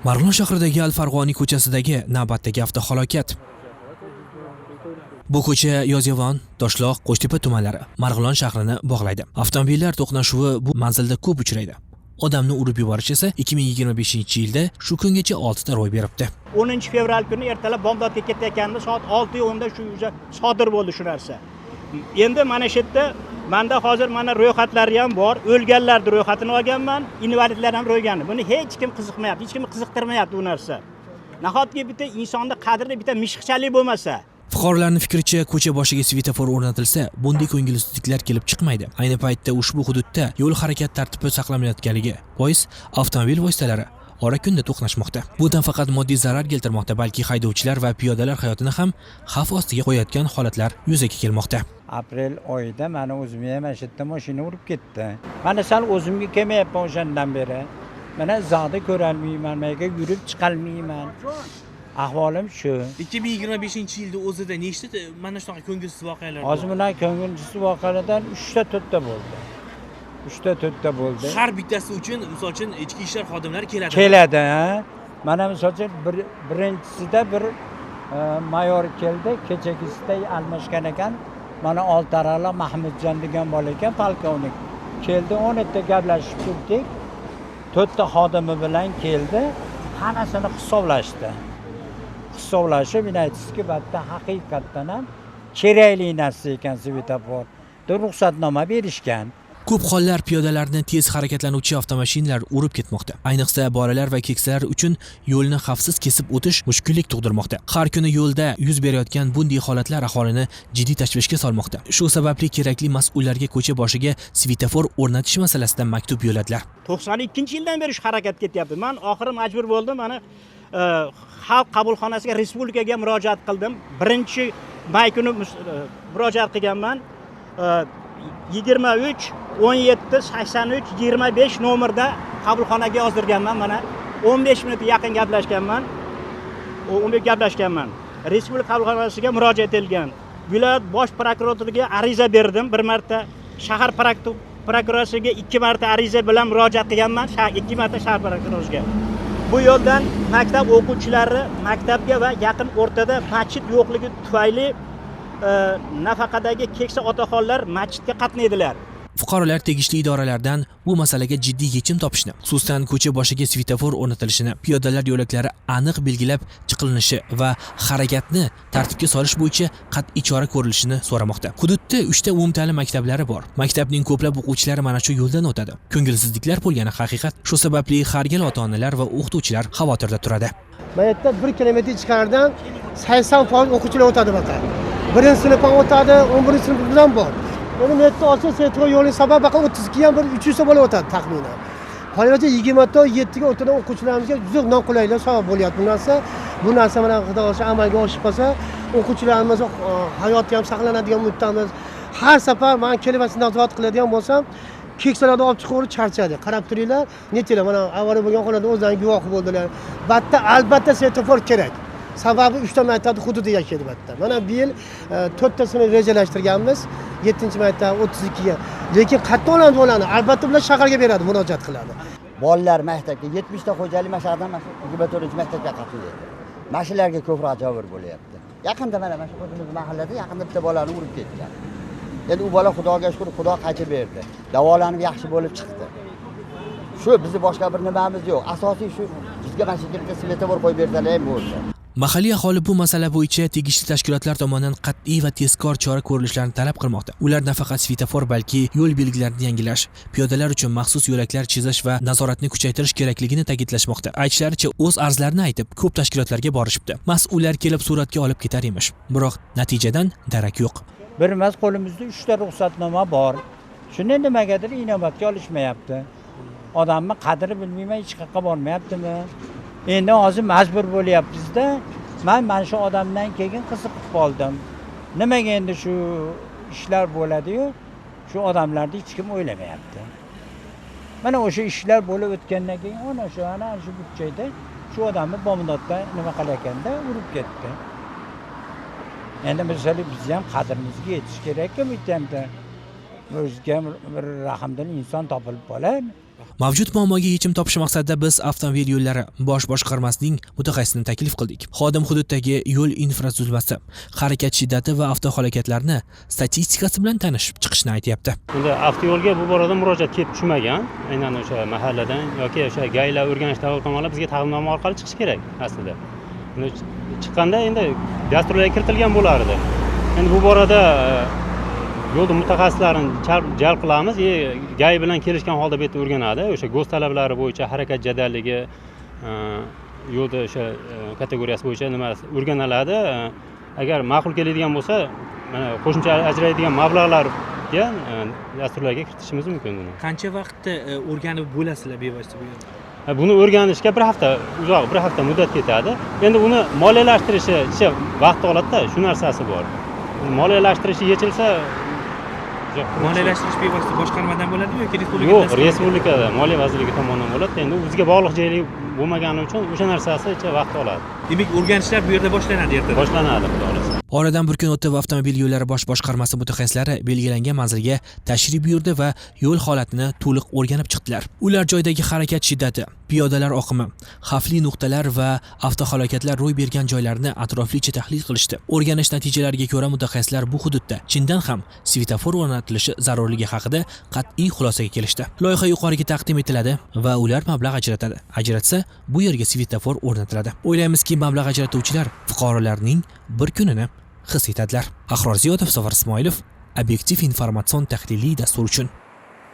Marg'ilon shahridagi Al-Farg'oniy ko'chasidagi navbatdagi avtohalokat. Bu ko'cha Yozyovon, Toshloq, Qo'shtepa tumanlari Marg'ilon shahrini bog'laydi. Avtomobillar to'qnashuvi bu manzilda ko'p uchraydi. Odamni urib yuborish esa 2025-yilda shu kungacha 6 ta ro'y beribdi. 10-fevral kuni ertalab bomdodga ketayotganimda soat 6:10 shu sodir bo'ldi shu narsa. Endi mana shu yerda menda hozir mana ro'yxatlari ham bor. O'lganlarning ro'yxatini olganman, invalidlar ham ro'ygani. Buni hech kim qiziqmayapti, hech kim qiziqtirmayapti bu narsa. Nahotki bitta insonda qadrli bitta mishiqchalik bo'lmasa. Fuqarolarning fikricha, ko'cha boshiga svetofor o'rnatilsa, bunday ko'ngilsizliklar kelib chiqmaydi. Ayni paytda ushbu hududda yo'l harakat tartibi saqlanmayotganligi bois avtomobil vositalari ora kunda to'qnashmoqda. Bu faqat moddiy zarar keltirmoqda, balki haydovchilar va piyodalar hayotini ham xavf ostiga qo'yayotgan holatlar yuzaga kelmoqda. Aprel oyida meni o'zimga ham shu yerda mashina urib ketdi. Mana sal o'zimga kelmayapman o'shandan beri. Mana izohda ko'rolmayman, menga yurib chiqolmayman. Ahvolim shu. 2025-yilda o'zida nechta mana shunaqa ko'ngilsiz voqealar bo'ldi? Hozir mana ko'ngilsiz voqealardan 3 ta bo'ldi. 3 ta bo'ldi. Har bittasi uchun, misol uchun, ichki ishlar xodimlari keladi. Keladi, ha. Mana misol uchun birinchisida bir mayor keldi, kechagisida almashgan ekan. Mana Oltarala Mahmudjon degan bola ekan, polkovnik. Keldi, 10 ta gaplashib turdik. 4 ta xodimi bilan keldi. Hammasini hisoblashdi. Hisoblashib, men aytdimki, bitta haqiqatdan ham kerakli narsa ekan svetofor. Ruxsatnoma berishgan. Ko'p hollar piyodalarni tez harakatlanuvchi avtomashinalar urib ketmoqda. Ayniqsa bolalar va keksalar uchun yo'lni xavfsiz kesib o'tish mushkullik tug'dirmoqda. Har kuni yo'lda yuz berayotgan bunday holatlar aholini jiddiy tashvishga solmoqda. Shu sababli kerakli mas'ullarga ko'cha boshiga svetofor o'rnatish masalasida maktub yo'lladilar. 92-yildan beri shu harakat ketyapti. Men oxiri majbur bo'ldim, mana xalq qabulxonasiga, respublikaga murojaat qildim. 1-may kuni murojaat qilganman. 23 17 83 25 nomerda qabulxonaga yozdirganman. Mana 15 minut yaqin gaplashganman. 15 gaplashganman. Respublika qabulxonasiga murojaat etilgan. Viloyat bosh prokuraturaga ariza berdim. Bir marta shahar prokuraturasiga 2 marta ariza bilan murojaat qilganman. 2 marta shahar prokuraturasiga. Bu yo'ldan maktab o'quvchilari maktabga va yaqin o'rtada masjid yo'qligi tufayli nafaqadagi keksa otaxonlar masjidga qatnaydilar. Fuqarolar tegishli idoralardan bu masalaga jiddiy yechim topishni, xususan ko'cha boshiga svetofor o'rnatilishini, piyodalar yo'laklari aniq belgilab chiqilinishi va harakatni tartibga solish bo'yicha qat'iy chora ko'rilishini so'ramoqda. Hududda 3 ta umumta'lim maktablari bor. Maktabning ko'plab o'quvchilari mana shu yo'ldan o'tadi. Ko'ngilsizliklar bo'lgani haqiqat. Shu sababli har gal ota-onalar va o'qituvchilar xavotirda turadi. Bu yerda 1 kilometr ichkaridan 80% o'quvchilar o'tadi bu yerda. 1-sinf ham o'tadi, 11-sinf bilan bor. Endi netda olsa svetofor yo'lning sababi 32 ham bir 300 ta bola o'tadi taxminan. Hozircha 20 ta 7 ga o'tadigan o'quvchilarimizga juda noqulaylik sabab bo'lyapti bu narsa mana xudo xohlasa amalga oshib qolsa, o'quvchilarimiz hayoti ham saqlanadigan muddamiz. Har safar men kelib nazorat qiladigan bo'lsam, keksalarni olib chiqib charchadi. Qarab turinglar, nechalar mana avariya bo'lgan xonada o'zlari guvoh bo'ldilar. Albatta svetofor kerak. Sababi 3 ta maktab hududiga kelibdi. Mana bu yil 4 tasini rejalashtirganmiz. 7-mayda 32 ga. Lekin qattiq olamiz bo'ladi. Albatta ular shaharga beradi, murojaat qiladi. Bolalar maktabga 70 ta xo'jalik mashalardan 24-maktabga qatnaydi. Mashinalarga ko'proq javob bo'lyapti. Yaqinda mana shu o'zimiz mahallada yaqinda bitta bolani urib ketgan. Endi u bola Xudoga shukr, Xudo qaytib berdi. Davolanib yaxshi bo'lib chiqdi. Shu bizni boshqa bir nimamiz yo'q. Asosiy shu bizga mana shu yerda svetofor qo'yib bersalar ham bo'ldi. Mahalliy aholi bu masala bo'yicha tegishli tashkilotlar tomonidan qat'iy va tezkor chora ko'rilishlarini talab qilmoqda. Ular nafaqat svetofor, balki yo'l belgilarini yangilash, piyodalar uchun maxsus yo'laklar chizish va nazoratni kuchaytirish kerakligini ta'kidlashmoqda. Aytishlaricha, o'z arzlarini aytib, ko'p tashkilotlarga borishibdi. Mas'ullar kelib suratga olib ketar emish. Biroq natijadan darak yo'q. Bir emas, qo'limizda 3 ta ruxsatnoma bor. Shuni nimagadir inobatga olishmayapti. Odamni qadri bilmayman, hech qayerga bormayaptimi? Endi hozir majbur bo'lyapmiz-da. Men mana shu odamdan keyin qiziqib qoldim. Nimaga endi shu ishlar bo'ladi-yu, shu odamlarni hech kim o'ylamayapti. Mana o'sha ishlar bo'lib o'tgandan keyin ana shu butchayda shu odamni bomdodda nima qilayotganda urib ketdi. Endi mesela biz ham qadrimizga yetish kerak-ku bu yerda. O'zga bir rahmdil inson topilib qoladi. Mavjud muammoga yechim topish maqsadida biz avtomobil yo'llari bosh boshqarmasining mutaxassisini taklif qildik. Xodim hududdagi yo'l infratuzilmasi, harakat shiddati va avtohalokatlarni statistikasi bilan tanishib chiqishni aytyapti. Endi avtoyo'lga bu borada murojaat kelib tushmagan. Aynan o'sha mahalladan yoki o'sha gaylar o'rganish davlat tomonidan bizga taqdimnoma orqali chiqish kerak aslida. Endi chiqqanda endi dasturlarga kiritilgan bo'lardi. Endi bu borada yo'lda mutaxassislarini jalb qilamiz. Gay bilan kelishgan holda bu yerda o'rganadi. O'sha go'z talablari bo'yicha harakat jadalligi, yo'lda o'sha kategoriyasi bo'yicha nima o'rganiladi. Agar ma'qul keladigan bo'lsa, mana qo'shimcha ajraydigan mablag'larga dasturlarga kiritishimiz mumkin buni. Qancha vaqtda o'rganib bo'lasizlar bevosita bu yerda? Buni o'rganishga bir hafta muddat ketadi. Endi uni moliyalashtirishga vaqt oladi-da, shu narsasi bor. Moliyalashtirishi yechilsa, Moliyalashtirish bevosita boshqarmadan bo'ladimi yoki respublika? Yo'q, respublikada Moliya vazirligi tomonidan bo'ladi. Endi u bizga bog'liq joylik bo'lmagani uchun o'sha narsasi vaqt oladi. Demak, o'rganishlar bu yerda boshlanadi ertadan. Boshlanadi, xudo xolasa. Oradan bir kun o'tib avtomobil yo'llari bosh boshqarmasi mutaxassislari belgilangan manzilga tashrif buyurdi va yo'l holatini to'liq o'rganib chiqdilar. Ular joydagi harakat shiddati, piyodalar oqimi, xavfli nuqtalar va avtohalokatlar ro'y bergan joylarni atroflicha tahlil qilishdi. O'rganish natijalariga ko'ra mutaxassislar bu hududda chindan ham svetofor o'rnatilishi zarurligi haqida qat'iy xulosaga kelishdi. Loyiha yuqoriga taqdim etiladi va ular mablag' ajratadi. Ajratsa, bu yerga svetofor o'rnatiladi. O'ylaymizki, mablag' ajratuvchilar fuqarolarning bir kunini his etadilar. Ahror Ziyodov, Safar Ismoilov, Obyektiv informatsion tahliliy dastur uchun